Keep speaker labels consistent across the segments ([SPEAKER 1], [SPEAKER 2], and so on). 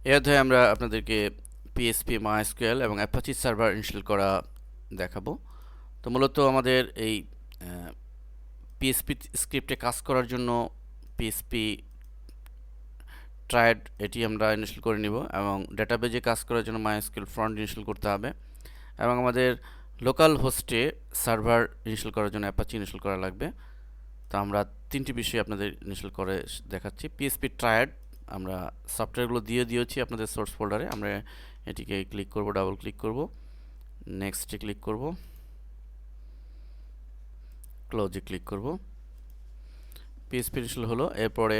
[SPEAKER 1] এই অধ্যায়ে আমরা আপনাদেরকে পিএসপি, মাইএসকিউএল এবং অ্যাপাচি সার্ভার ইনস্টল করা দেখাবো। তো মূলত আমাদের এই পিএসপি স্ক্রিপ্টে কাজ করার জন্য পিএসপি ট্রায়াড এটি আমরা ইনস্টল করে নিব এবং ডেটাবেজে কাজ করার জন্য মাইএসকিউএল ফ্রন্ট ইনস্টল করতে হবে এবং আমাদের লোকাল হোস্টে সার্ভার ইনস্টল করার জন্য অ্যাপাচি ইনস্টল করা লাগবে। তো আমরা তিনটি বিষয় আপনাদের ইনস্টল করে দেখাচ্ছি। পিএসপি ট্রায়াড আমরা সফটওয়্যারগুলো দিয়েছি আপনাদের সোর্স ফোল্ডারে। আমরা এটিকে ক্লিক করব, ডাবল ক্লিক করব, নেক্সটে ক্লিক করব, ক্লোজে ক্লিক করব। পিএসপি ইনস্টল হলো। এরপরে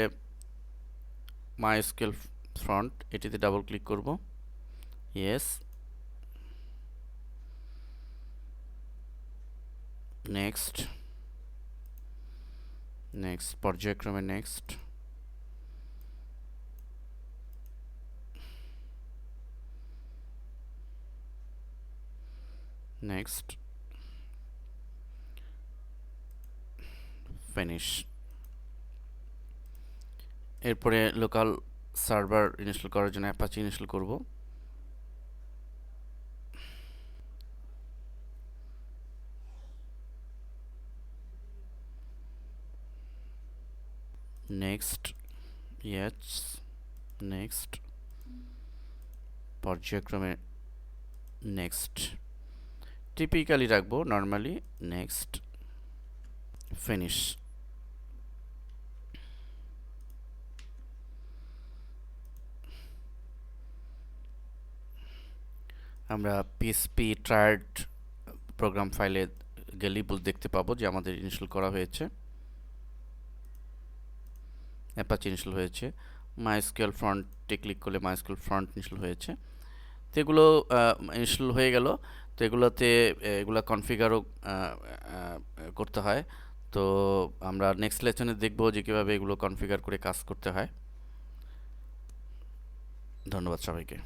[SPEAKER 1] মাইএসকিউএল ফ্রন্ট এটিতে ডাবল ক্লিক করব, ইয়েস, নেক্সট, পর্যায়ক্রমে নেক্সট, নেক্সট, ফিনিশ। এরপরে লোকাল সার্ভার ইনস্টল করার জন্য অ্যাপাচি ইনস্টল করব। নেক্সট, ইয়েস, নেক্সট, পর্যায়ক্রমে নেক্সট, টিপিক্যালি রাখবো নর্মালি, নেক্সট, ফিনিশ। আমরা পিএসপি ট্রায়াড প্রোগ্রাম ফাইলে গেলেই দেখতে পাবো যে আমাদের ইনস্টল করা হয়েছে, অ্যাপাচি ইনস্টল হয়েছে। মাইএসকিউএল ফ্রন্টে ক্লিক করলে মাইএসকিউএল ফ্রন্ট ইনস্টল হয়েছে। তো এগুলো ইনস্টল হয়ে গেল। তো এগুলোতে এগুলো কনফিগারও করতে হয়। তো আমরা নেক্সট লেসনে দেখব যে কীভাবে এগুলো কনফিগার করে কাজ করতে হয়। ধন্যবাদ সবাইকে।